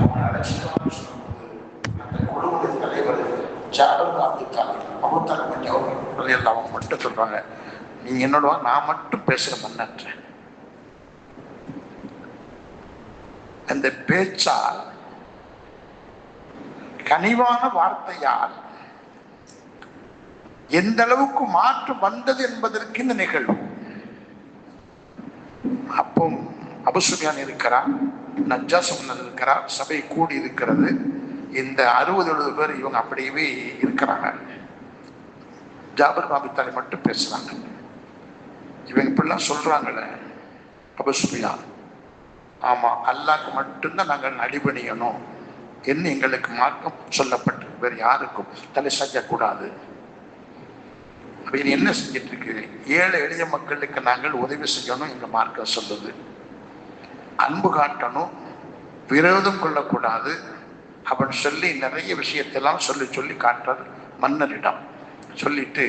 அவன் அலட்சியமாக சொல்லும்போது அந்த குழுவுடைய தலைவர் ஜாபர் அப்துல் தாலிப் அபூத்தலப் எல்லாம் அவங்க மட்டும் சொல்றாங்க, நீ என்னோட நான் மட்டும் பேசுற மன்னற்ற அந்த பேச்சால் கனிவான வார்த்தையால் எந்த அளவுக்கு மாற்றம் வந்தது என்பதற்கு இந்த நிகழ்வு. அப்போ அபூ சுஃபியான் இருக்கிறார், நஜ்ஜாஷ் மன்னர் இருக்கிறார், சபை கூடி இருக்கிறது. இந்த 60-70 பேர் இவங்க அப்படியே இருக்கிறாங்க. ஜாபர் அபூ தாலிப் மட்டும் பேசுறாங்க. இவங்க இப்படிலாம் சொல்றாங்கல்ல, அபூ சுஃபியான் ஆமா அல்லாஹ்க்கு மட்டும்தான் நாங்கள் அடிபணியணும் என்று எங்களுக்கு மார்க்கம் சொல்லப்பட்டு வேறு யாருக்கும் தலை சாய்க்கக்கூடாது. என்ன செஞ்சிட்டு இருக்கு, ஏழை எளிய மக்களுக்கு நாங்கள் உதவி செய்யணும் எங்க மார்க்கம் சொல்லுது. அன்பு காட்டணும், விரோதம் கொள்ளக்கூடாது அப்படின்னு சொல்லி நிறைய விஷயத்தெல்லாம் சொல்லி சொல்லி காட்டுறாரு மன்னரிடம். சொல்லிட்டு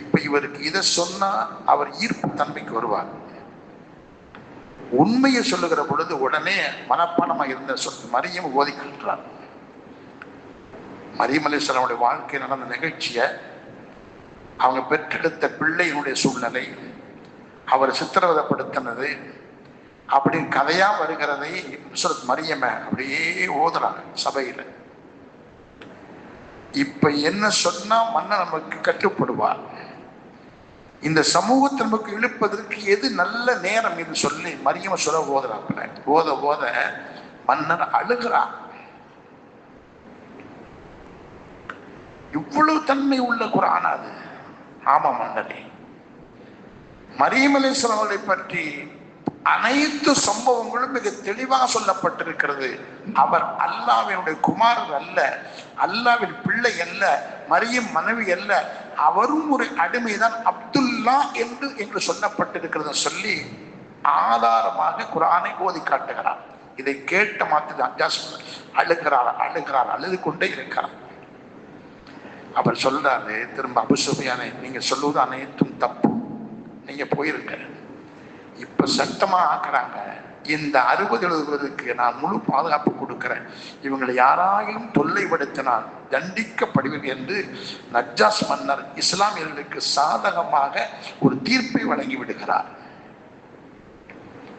இப்ப இவருக்கு இதை சொன்னா அவர் ஈர்ப்பு தன்மைக்கு வருவார். உண்மையை சொல்லுகிற பொழுது உடனே மனப்பாடமா இருந்த மரியம் ஓதி காட்டுறார். மரியம் அலைஹிஸ்ஸலாமுடைய வாழ்க்கை நடந்த நிகழ்ச்சியை, அவங்க பெற்றெடுத்த பிள்ளையினுடைய சூழ்நிலை, அவர் சித்திரவதைப்படுத்தினது அப்படின்னு கதையா வருகிறதை மரியம அப்படியே ஓதுறாங்க சபையில. இப்ப என்ன சொன்னா மன்னன் நமக்கு கட்டுப்படுவார், இந்த சமூகத்தை நமக்கு இழுப்பதற்கு எது நல்ல நேரம் என்று சொல்லி மரியம சொல்ல ஓதுறாங்க. ஓத ஓத மன்னர் அழுகிறார். இவ்வளவு தன்மை உள்ள குர்ஆன் அது. ஆமா மன்னரே, மரியம் அலைஹிஸ்ஸலாம் அவர்களை பற்றி அனைத்து சம்பவங்களும் மிக தெளிவாக சொல்லப்பட்டிருக்கிறது. அவர் அல்லாஹ்வினுடைய குமாரர் அல்ல, அல்லாஹ்வின் பிள்ளை அல்ல, மரியம் மனைவி அல்ல, அவரும் ஒரு அடிமைதான், அப்துல்லா என்று சொல்லப்பட்டிருக்கிறது சொல்லி ஆதாரமாக குர்ஆனை ஓதி காட்டுகிறார். இதை கேட்ட மாத்திர நஜ்ஜாஷ் அழுகிறார், அழுது கொண்டே இருக்கிறார். அவர் சொல்றாரு திரும்ப, அபூ சுஃபியானே நீங்க சொல்லுவது அனைத்தும் தப்பு, நீங்க போயிருங்க. இப்ப சட்டமா ஆக்குறாங்க, இந்த 60-70 பேருக்கு நான் முழு பாதுகாப்பு கொடுக்கிறேன், இவங்களை யாராயிலும் தொல்லைப்படுத்தினால் தண்டிக்கப்படுவேன் என்று நஜ்ஜாஷ் மன்னர் இஸ்லாமியர்களுக்கு சாதகமாக ஒரு தீர்ப்பை வழங்கி விடுகிறார்.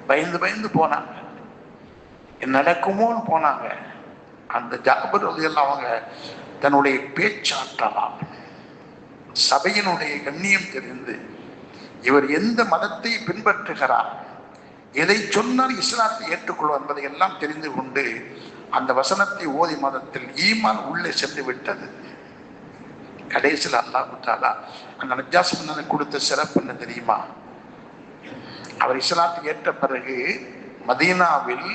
பயந்து போனாங்க, நடக்குமோன்னு போனாங்க. அந்த ஜாபர் ரலியல்லாஹு அவங்க தன்னுடைய பேச்சாற்றலால் சபையினுடைய கண்ணியம் தெரிந்து இவர் எந்த மதத்தை பின்பற்றுகிறார், எதை சொன்னால் இஸ்லாத்தை ஏற்றுக்கொள்வார் என்பதை எல்லாம் தெரிந்து கொண்டு அந்த வசனத்தை ஓதி மதத்தில் ஈமான் உள்ளே சென்று விட்டது. கடைசியில் அல்லாஹ் தஆலா அந்த நஜ்ஜாஷ் மன்னனுக்கு கொடுத்த சிறப்பு என்ன தெரியுமா? அவர் இஸ்லாத்தை ஏற்ற பிறகு மதீனாவில்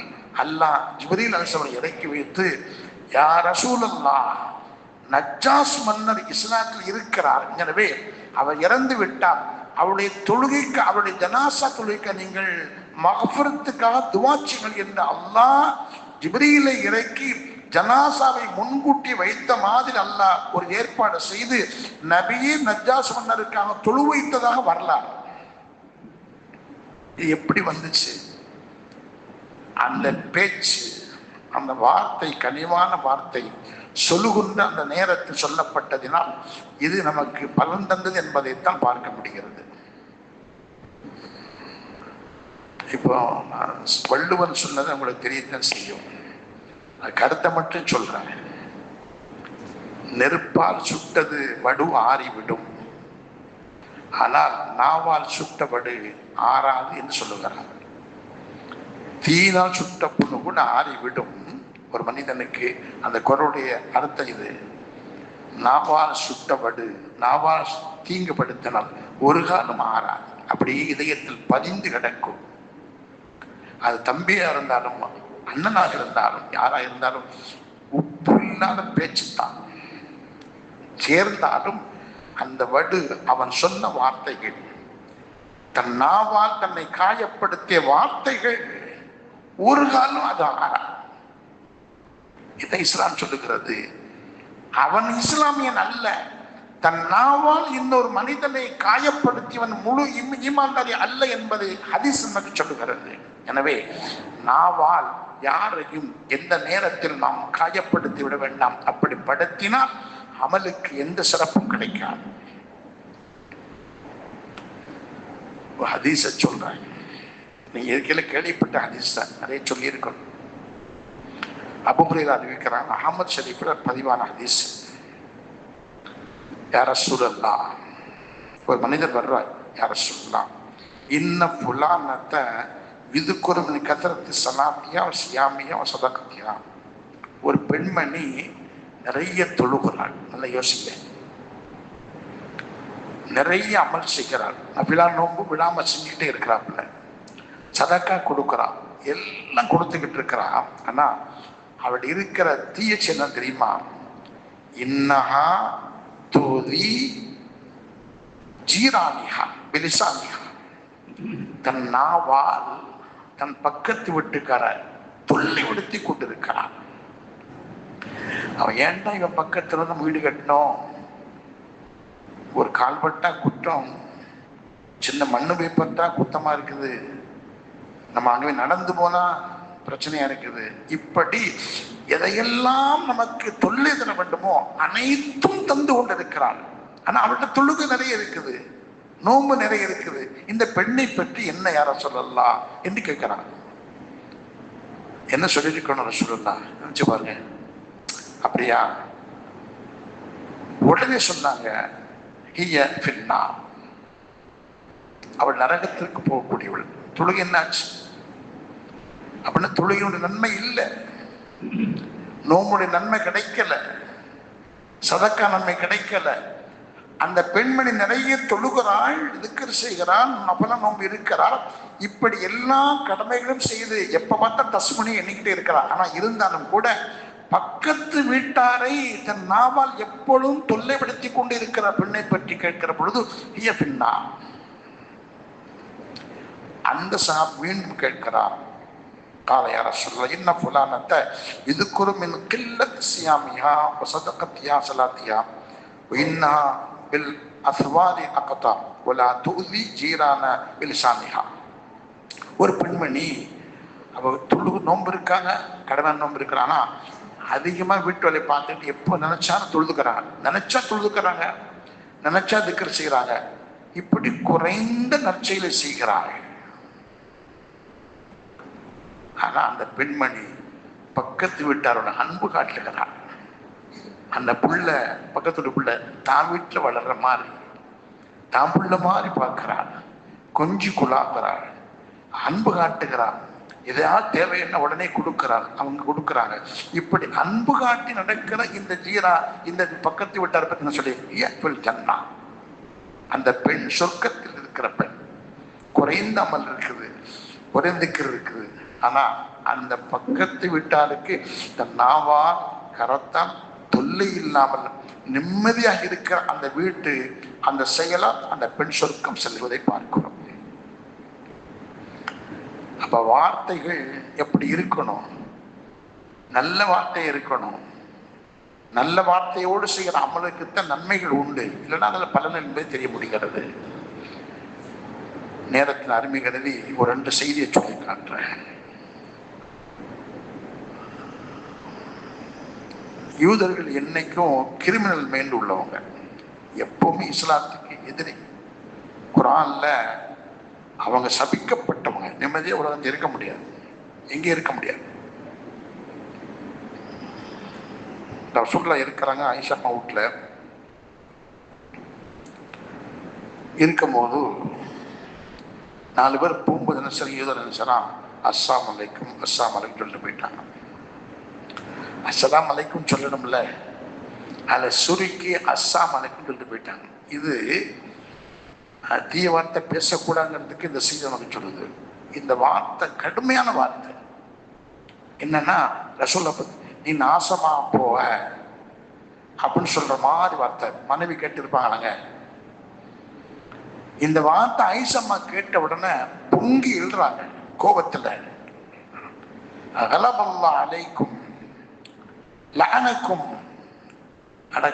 அல்லாஹ் ஜிப்ரீல் அலைஹிஸ்ஸலாம் இறக்கி வைத்து, யா ரசூலல்லாஹ், நஜ்ஜாஷ் மன்னர் இஸ்லாத்தில் இருக்கிறார், எனவே அவர் இறந்து விட்டார், அவருடைய தொழுகைக்கு, அவருடைய ஜனாசா தொழுகைக்கு நீங்கள் மக்ஃபிரத்துக்காக துஆ செய்யுங்கள் என்று அல்லாஹ் ஜிப்ரீலை இறக்கி ஜனாசாவை முன்கூட்டி வைத்த மாதிரி அல்லாஹ் ஒரு ஏற்பாடு செய்து நபியே நஜ்ஜாஷ் மன்னருக்காக தொழு வைத்ததாக வரலாறு. இது எப்படி வந்துச்சு? அந்த பேச்சு, அந்த வார்த்தை, கனிவான வார்த்தை சொல்லுகின்ற அந்த நேரத்தில் சொல்லப்பட்டதினால் இது நமக்கு பலன் தந்தது என்பதைத்தான் பார்க்க முடிகிறது. இப்போ வள்ளுவன் சொன்னது உங்களுக்கு தெரியத்தான் செய்யும். கருத்தை மட்டும் சொல்றாங்க. நெருப்பால் சுட்டது வடு ஆறிவிடும், ஆனால் நாவால் சுட்ட வடு ஆறாது என்று சொல்லுகிறார். தீனால் சுட்ட புண்ணு கூட ஆறிவிடும். ஒரு மனிதனுக்கு அந்த குரலுடைய அர்த்தம் இது. நாவால் சுட்டவடு, நாவால் தீங்குபடுத்தினால் ஒரு காலம் ஆறாது, அப்படியே இதயத்தில் பதிந்து கிடக்கும். அது தம்பியா இருந்தாலும் அண்ணனாக இருந்தாலும் யாரா இருந்தாலும் உப்பு இல்லாத பேச்சுத்தான். சேர்ந்தாலும் அந்த வடு, அவன் சொன்ன வார்த்தைகள், தன் நாவால் தன்னை காயப்படுத்திய வார்த்தைகள் ஒரு காலம் அது ஆறா. இதை இஸ்லாம் சொல்லுகிறது. அவன் இஸ்லாமியன் அல்ல, தன் நாவால் இன்னொரு மனிதனை காயப்படுத்தியவன் முழு ஈமான்தாரி அல்ல என்பது ஹதீஸ் நமக்கு சொல்லுகிறது. எனவே நாவால் யாரையும் எந்த நேரத்தில் நாம் காயப்படுத்தி விட வேண்டாம். அப்படி படுத்தினால் அமலுக்கு எந்த சிறப்பும் கிடைக்காது. ஹதீஸ சொல்றாங்க, நீங்க ஏற்கனவே கேள்விப்பட்ட ஹதீஸ் தான், நிறைய சொல்லி இருக்கணும். அபூ ஹுரைரா அறிவிக்கிறாங்க, அஹமது ஷரீஃப்ல பதிவான ஹதீஸ். யா ரசூலல்லாஹ், ஒரு மனிதர் வர்றார், யா ரசூலல்லாஹ் இன்ன ஃபுலானத விதுக்குரு மின் கத்ரத்தி ஸலாத்தியா வ ஸியாமியா வ ஸதகத்தியா. ஒரு பெண்மணி நிறைய தொழுகிறாள். நல்லா யோசிங்க, நிறைய அமல் செய்கிறாள், நபிலா நோன்பு விடாம செஞ்சுக்கிட்டே இருக்கிறாப்புல, சதக்கா கொடுக்குறா, எல்லாம் கொடுத்துக்கிட்டு இருக்கிறா. ஆனா அவள் இருக்கிற தீய சின்னம் தெரியுமா? இன்னஹா தூதி ஜீரானிஹா பிலிசானிஹா. தன் நாவால் தன் பக்கத்து வீட்டுக்கார தொல்லைப்படுத்தி கொண்டிருக்கிறான். அவன் ஏன்டா இவன் பக்கத்துல இருந்து வீடு கட்டணும், ஒரு கால்பட்டா குற்றம், சின்ன மண்ணு வைப்பட்டா குத்தமா இருக்குது, நம்ம அங்கே நடந்து போனா பிரச்சனையா இருக்குது. இப்படி எதையெல்லாம் நமக்கு தொல்லை தர வேண்டுமோ அனைத்தும் தந்து கொண்டிருக்கிறாள். ஆனா அவள்கிட்ட தொழுகை நிறைய இருக்குது, நோம்பு நிறைய இருக்குது. இந்த பெண்ணை பற்றி என்ன யார சொல்லலாம் என்று கேட்கிறாங்க. என்ன சொல்லிருக்கணும் சொல்லலாம் நினைச்சு பாருங்க. அப்படியா? உடனே சொன்னாங்க, அவள் நரகத்திற்கு போகக்கூடியவள். தொழுகை என்னாச்சு அப்படின்னா தொழுகையுடைய நன்மை இல்லை, நோம்புடைய நன்மை கிடைக்கல, சதக்கா நன்மை கிடைக்கல. அந்த பெண்மணி நிறைய தொழுகிறாள், திக்ர் செய்கிறாள், நபல நோம்பு இருக்கிறாள், இப்படி எல்லா கடமைகளும் செய்து எப்ப பார்த்தா தஸ்மணி எண்ணிக்கிட்டே இருக்கிறாள். ஆனா இருந்தாலும் கூட பக்கத்து வீட்டாரை தன் நாவால் எப்பொழுதும் தொல்லைப்படுத்தி கொண்டு இருக்கிற பெண்ணை பற்றி கேட்கிற பொழுது ஹிய பின்னா. அந்த சாப் மீண்டும் கேட்கிறார், கால யா ரசூலல்லாஹ் இன்ன ஃபுலானத யذ்குரு மின் கில்லத் சியாமிஹா வ ஸதகத்திஹா ஸலாத்திஹா வ இன்னஹா பில் அஸ்வாரி அக்தா வ லா துஸி ஜீரான பிலிசானிஹா. ஒரு பெண்மணி அவ தொழுகு நோன்பு இருக்காங்க, கடமை நோன்பு இருக்கிறானா, அதிகமா வீட்டு வேலையை பார்த்துட்டு எப்போ நினைச்சாலும் தொழுதுக்கிறாங்க, நினைச்சா தொழுதுக்கிறாங்க, நினைச்சா திக்ர் செய்கிறாங்க, இப்படி குறைந்த நற்செயலை செய்கிறாங்க. ஆனா அந்த பெண்மணி பக்கத்து வீட்டாரோட அன்பு காட்டுகிறாள். அந்த புள்ள, பக்கத்து புள்ள தான் வீட்டுல வளர்ற மாதிரி, தான் புள்ள மாதிரி பார்க்கிறாள், கொஞ்சி குழாக்குறாள், அன்பு காட்டுகிறாள், எதையாவது தேவை என்ன உடனே கொடுக்கிறாள், அவங்க கொடுக்குறாங்க. இப்படி அன்பு காட்டி நடக்கிற இந்த ஜீரா, இந்த பக்கத்து வீட்டாரை பத்தி சொல்லி ஜன்னா, அந்த பெண் சொர்க்கத்தில் இருக்கிற பெண். குறைந்த அமல் இருக்குது, குறைந்துக்கிறது இருக்குது. ஆனா அந்த பக்கத்து வீட்டாருக்கு தன் நாவால் கரத்தால் தொல்லை இல்லாமல் நிம்மதியாக இருக்கிற அந்த வீட்டு அந்த செயலால் அந்த பெண் சொர்க்கம் செல்வதை பார்க்கிறோம். அப்ப வார்த்தைகள் எப்படி இருக்கணும்? நல்ல வார்த்தை இருக்கணும். நல்ல வார்த்தையோடு செய்கிற அமலுக்குத்தான் நன்மைகள் உண்டு, இல்லைன்னா அதில் பலன் என்பது தெரிய முடிகிறது. நேரத்தில் அருமை கருதி ஒரு 2 செய்தியை சொல்லி காட்டுறேன். யூதர்கள் என்னைக்கும் கிரிமினல் மைண்ட் உள்ளவங்க, எப்பவுமே இஸ்லாத்துக்கு எதிரி. குர்ஆன்ல அவங்க சபிக்கப்பட்டவங்க, நிம்மதியாக உலகத்தில் இருக்க முடியாது, எங்கே இருக்க முடியாது. ரசூலுல்லாஹ் இருக்கிறாங்க ஆயிஷா அம்மா வீட்டுல இருக்கும்போது 4 பேர் போகும்போது என்ன சரி யூதர் நினைச்சா அஸ்ஸலாமு அலைக்கும் அஸ்ஸலாமு அலைக்கும் சொல்லிட்டு போயிட்டாங்க. அஸ்ஸலாமு அலைக்கும் சொல்லணும்ல, அதில் சுருக்கி அஸ்ஸலாமு அலைக்கும் சொல்லிட்டு போயிட்டாங்க. இது தீய வார்த்தை பேசக்கூடாதுங்கிறதுக்கு இந்த செய்தி நமக்கு சொல்லுது. இந்த வார்த்தை கடுமையான வார்த்தை. என்னன்னா ரசூலுல்லாஹ் பத்தி நீ நாசமா போவ அப்படின்னு சொல்ற மாதிரி வார்த்தை. மனைவி கேட்டிருப்பாங்களாங்க. இந்த வார்த்தை ஆயிஷா கேட்ட உடனே பொங்கி எழுறாங்க கோபத்துல. அகலபல்லாஹ் அலைக்கும் லஅனக்கும், அட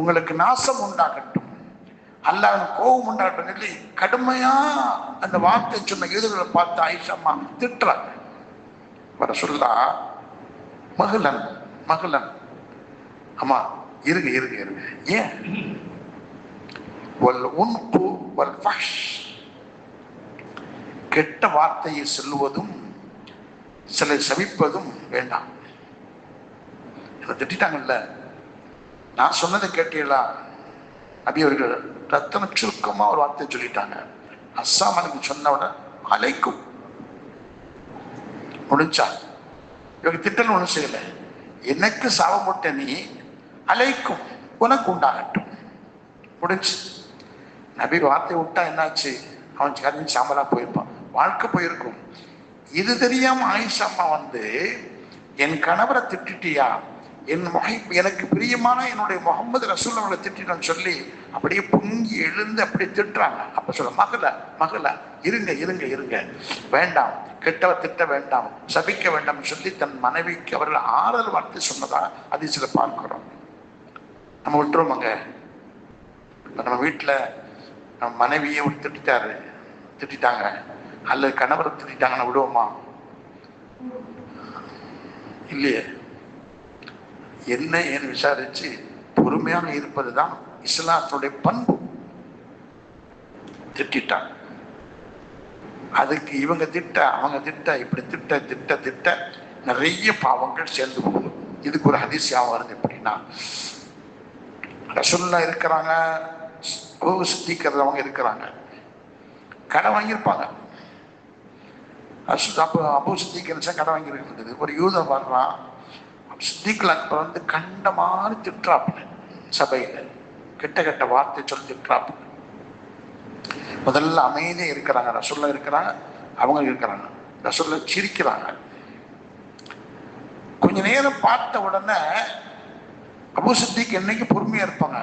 உங்களுக்கு நாசம் உண்டாகட்டும், அல்லாஹ் கோபம் உண்டாகட்டும் சொல்லி கடுமையா அந்த வார்த்தை சொன்ன யூதர்களை பார்த்து ஆயிஷா அம்மா திட்டுறாங்க. ரசூலுல்லா மகளன் மகளன் அம்மா இருங்க இருங்க இருங்க, ஏன் கெட்ட வார்த்தையை சொல்லுவதும் சிலை சபிப்பதும் வேண்டாம். என்ன திட்டாங்கல்ல, நான் சொன்னதை கேட்டீங்களா? நபி அவர்கள் ரத்தன சுருக்கமா ஒரு வார்த்தை சொல்லிட்டாங்க. அஸ்ஸலாமு சொன்னவுட அலைக்கும் முடிஞ்சா. இவங்க திட்டல் ஒன்றும் செய்யல. எனக்கு சாபம் போட்ட நீ அலைக்கும் உனக்கு உண்டாகட்டும் முடிஞ்சு. நபி வார்த்தை விட்டா என்னாச்சு? அவன் கரைஞ்சி சாம்பலா போயிருப்பான், வாழ்க்கை போயிருக்கும். இது தெரியாம ஆயிஷா அம்மா வந்து என் கணவரை திட்டிட்டியா, எனக்கு பிரியமான என்னுடைய முகமது ரசூல் அவங்களை திட்டினு சொல்லி அப்படியே பொங்கி எழுந்து அப்படியே திட்டுறாங்க. அப்ப சொல்ல மகள இருங்க இருங்க இருங்க, வேண்டாம், கெட்டவ திட்ட வேண்டாம், சபிக்க வேண்டாம் சொல்லி தன் மனைவிக்கு அவர்கள் ஆறுதல் வார்த்தை சொன்னதா அதிசல பார்க்கிறோம். நம்ம விட்டுருவோமாங்க? நம்ம வீட்டுல நம்ம மனைவியை திட்டாங்க அல்லது கணவரை திட்டாங்கன்னா விடுவோமா? இல்லையே. என்ன ஏன்னு விசாரிச்சு பொறுமையாக இருப்பதுதான் இஸ்லாத்துடைய பண்பு. திட்டாங்க, அதுக்கு இவங்க திட்ட அவங்க திட்ட இப்படி திட்ட திட்ட திட்ட நிறைய பாவங்கள் சேர்ந்து போகுது. இதுக்கு ஒரு ஹதீஸ் வருது. எப்படின்னா, ரசூலுல்லாஹ் இருக்கிறாங்க, அபூ சித்தீக் அவங்க இருக்கிறாங்க, கடை வாங்கியிருப்பாங்க. அபூ சித்தீக் கடை வாங்கியிருக்குது. ஒரு யூதர் வர்றான், சித்திக் அக்பர் வந்து கண்ட மாதிரி திட்டுறாப்புல, சபையில கெட்ட கெட்ட வார்த்தை சொல்லி திட்டுறாப்புல. முதல்ல அமைதியா இருக்கிறாங்க, ரசூலுல்லாஹ் இருக்கிறாங்க, அவங்க இருக்கிறாங்க. ரசூலுல்லாஹ் சிரிக்கிறாங்க. கொஞ்ச நேரம் பார்த்த உடனே அபூ சித்திக் என்னைக்கு பொறுமையா இருப்பாங்க,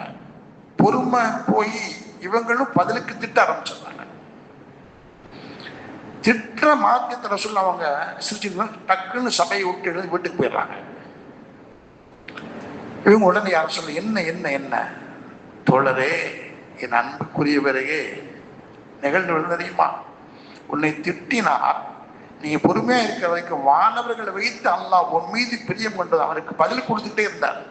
பொறுமை போய் இவங்களும் பதிலுக்கு திட்ட ஆரம்பிச்சிருந்தாங்க. திட்ட மாத்தியத்தை ரசூலுல்லாஹ் அவங்க சிரிச்சு டக்குன்னு சபையை விட்டு எழுதி வீட்டுக்கு போயிடுறாங்க. இவங்க உடனே யார சொல்ல, என்ன என்ன என்ன தோழரே, என் அன்புக்குரியவரையே, நிகழ்ந்து தெரியுமா? உன்னை திட்டினார், நீங்க பொறுமையா இருக்கிற வரைக்கும் வானவர்களை வைத்து அல்லாஹ் உன் மீது பிரியம் கொண்டது அவருக்கு பதில் கொடுத்துட்டே இருந்தார்.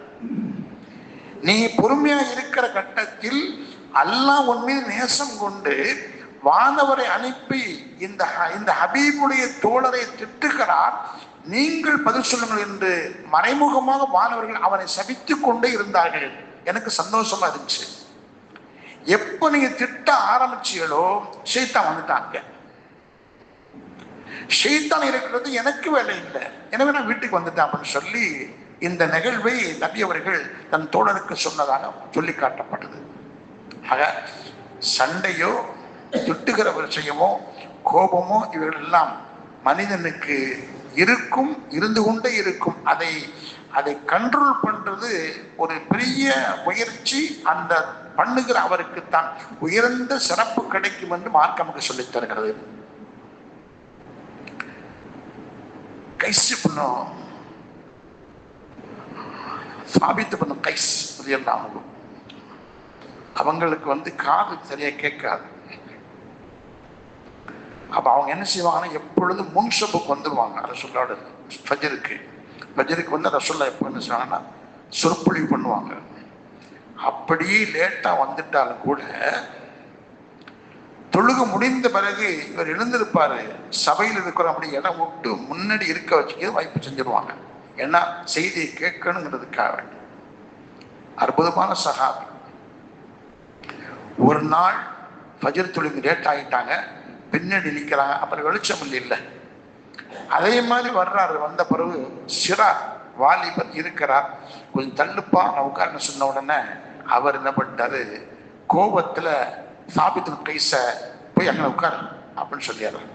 நீ பொறுமையா இருக்கிற கட்டத்தில் அல்லாஹ் உன் மீது நேசம் கொண்டு வானவரை அனுப்பி இந்த ஹபீபுடைய தோழரை திட்டுகிறார், நீங்கள் பதில் சொல்லுங்கள் என்று மறைமுகமாக வானவர்கள் அவனை சபித்துக் கொண்டே இருந்தார்கள். எனக்கு சந்தோஷமா இருந்துச்சு. எப்ப நீங்க திட்ட ஆரம்பிச்சீங்களோ ஷைத்தான் வந்துட்டாங்க. ஷைத்தான் இருக்கிறது எனக்கு வேலை இல்லை, எனவே நான் வீட்டுக்கு வந்துட்டேன் அப்படின்னு சொல்லி இந்த நிகழ்வை நபி அவர்கள் தன் தோழருக்கு சொன்னதாக சொல்லி காட்டப்பட்டது. ஆக சண்டையோ திட்டுகிற விஷயமோ கோபமோ இவர்கள் எல்லாம் மனிதனுக்கு இருக்கும், இருந்து கொண்டே இருக்கும். அதை கண்ட்ரோல் பண்றது ஒரு பெரிய முயற்சி. அந்த பண்ணுகிற அவருக்கு தான் உயர்ந்த சிறப்பு கிடைக்கும் என்று மார்க்கம் நமக்கு சொல்லித் தருகிறது. கைஸ் பண்ணும் சாபித்து பண்ணும் கைஸ் எல்லாம் அவங்களுக்கு வந்து காது சரியா கேட்காது. அப்ப அவங்க என்ன செய்வாங்கன்னா, எப்பொழுதும் முன்சபுக்கு வந்துருவாங்க. ரசூலுல்லாஹ் ஃபஜ்ருக்கு வந்து ரசூலுல்லாஹ் எப்போ என்ன செய்வாங்கன்னா சொற்பொழிவு பண்ணுவாங்க. அப்படியே லேட்டா வந்துட்டாலும் கூட தொழுக முடிந்த பிறகு இவர் எழுந்திருப்பாரு, சபையில் இருக்கிற அப்படி இடம் விட்டு முன்னாடி இருக்க வச்சுக்க வாய்ப்பு செஞ்சிருவாங்க. ஏன்னா செய்தியை கேட்கணுங்கிறதுக்காக. அற்புதமான சஹாபி. ஒரு நாள் ஃபஜ்ர் தொழுகை லேட் ஆகிட்டாங்க, பின்னாடி நிற்கிறாங்க. அப்புறம் வெளிச்சம் இல்லை. அதே மாதிரி வர்றாரு. வந்த பிறகு சிரா வாலிபர் இருக்கிறார், கொஞ்சம் தள்ளுப்பா நான் உட்கார்ந்து சொன்ன உடனே அவர் என்ன பண்ணிட்டாரு, கோபத்துல சாபித்து கைச போய் அங்கே உட்காரு அப்படின்னு சொல்லிடுறாரு.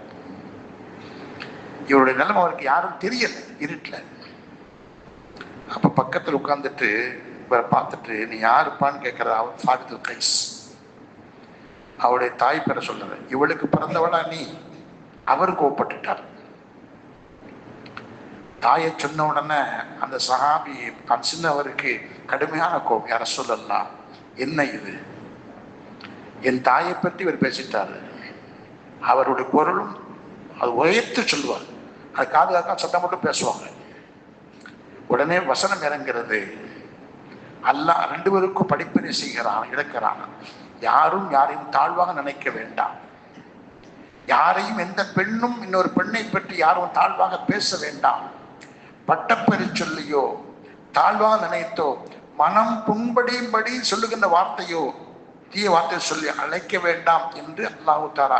இவருடைய நிலைமை அவருக்கு யாரும் தெரியல, இருட்டுல. அப்ப பக்கத்துல உட்கார்ந்துட்டு இவரை பார்த்துட்டு, நீ யாருப்பான்னு கேட்கிற. அவர் சாபித்து கைஸ். அவருடைய தாய் பேரை சொல்லுற, இவளுக்கு பிறந்தவளா நீ? அவர் கோபப்பட்டுட்டார். தாயை சொன்ன உடனே அந்த சஹாபி தான் சின்னவருக்கு கடுமையான கோபம். யார சொல்லலாம், என்ன இது? என் தாயை பற்றி இவர் பேசிட்டாரு. அவருடைய பொருளும் அது உயர்த்து சொல்லுவார். அது காதுகாக்க சத்தம் மட்டும் பேசுவாங்க. உடனே வசனம் இறங்கிறது. அல்லாஹ் ரெண்டு பேருக்கும் படிப்பினை செய்கிறான், இழக்கிறான். யாரும் யாரையும் தாழ்வாக நினைக்க வேண்டாம். யாரையும் எந்த பெண்ணும் இன்னொரு பெண்ணை பற்றி யாரும் தாழ்வாக பேச வேண்டாம். பட்டப்பெரு சொல்லியோ தாழ்வாக நினைத்தோ மனம் புண்படியும்படி சொல்லுகின்ற வார்த்தையோ தீய வார்த்தை சொல்லி அழைக்க வேண்டாம் என்று அல்லாஹ் தஆலா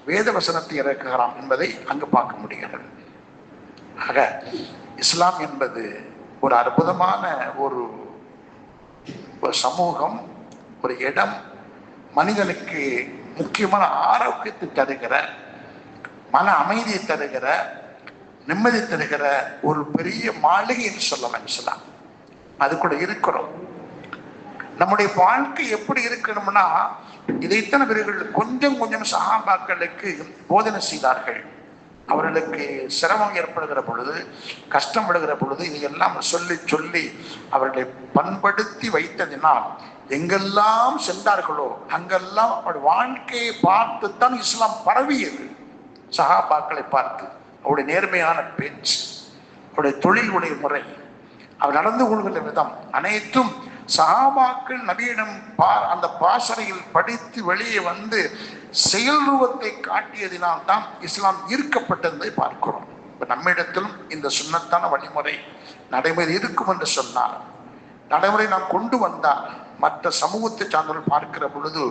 வேத வசனத்தை இறக்குகிறான் என்பதை அங்கு பார்க்க முடிகிறது. ஆக இஸ்லாம் என்பது ஒரு அற்புதமான ஒரு சமூகம், ஒரு இடம், மனிதனுக்கு முக்கியமான ஆரோக்கியத்தை தருகிற, மன அமைதியை தருகிற, நிம்மதி தருகிற ஒரு பெரிய மாளிகை என்று சொல்லலாம். இஸ்லாம் அதுக்குள்ள இருக்கிறோம். நம்முடைய வாழ்க்கை எப்படி இருக்கணும்னா, இதைத்தனை பேர்கள் கொஞ்சம் கொஞ்சம் சஹாபாக்களுக்கு போதனை செய்தார்கள். அவர்களுக்கு சிரமம் ஏற்படுகிற பொழுது, கஷ்டம் விடுகிற பொழுது இதையெல்லாம் சொல்லி சொல்லி அவர்களை பண்படுத்தி வைத்ததினால் எங்கெல்லாம் சென்றார்களோ அங்கெல்லாம் அவருடைய வாழ்க்கையை பார்த்துத்தான் இஸ்லாம் பரவியது. சஹாபாக்களை பார்த்து அவருடைய நேர்மையான பேச்சு, அவருடைய தொழிலுடைய முறை, அவர் நடந்து கொள்கின்ற விதம் அனைத்தும் சஹாபாக்கள் நபியிடம் அந்த பாசறையில் படித்து வெளியே வந்து செயல் ரூபத்தை காட்டியதினால் தான் இஸ்லாம் ஈர்க்கப்பட்டதை பார்க்கிறோம். இப்ப நம்மிடத்திலும் இந்த சுன்னத்தான வழிமுறை நடைமுறை இருக்கும் என்று சொன்னார். நடைமுறை நாம் கொண்டு வந்தால் மற்ற சமூகத்தை சார்ந்தவர்கள் பார்க்கிற பொழுது,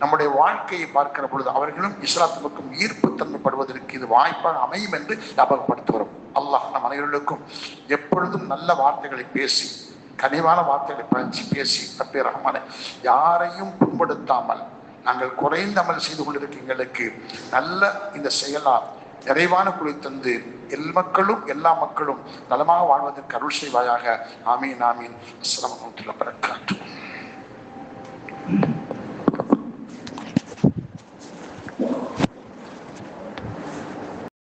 நம்முடைய வாழ்க்கையை பார்க்கிற பொழுது அவர்களும் இஸ்லாத்திற்கும் ஈர்ப்பு தன்மைப்படுவதற்கு இது வாய்ப்பாக அமையும் என்று ஞாபகப்படுத்துகிறோம். அல்லாஹ் நம் அனைவர்களுக்கும் எப்பொழுதும் நல்ல வார்த்தைகளை பேசி, கனிவான வார்த்தைகளை பேசி, ரப்பே ரஹ்மானே, யாரையும் புண்படுத்தாமல் நாங்கள் குறைந்த அமல் செய்து கொண்டிருக்க எங்களுக்கு நல்ல இந்த செயலால் நிறைவான குழி தந்து எல்லா மக்களும் நலமாக வாழ்வதற்கு அருள் செய்வாயாக. ஆமீன் ஆமீன். அஸ்ஸலாமு அலைக்கும் வரஹ்மத்துல்லாஹி வபரகாத்துஹு.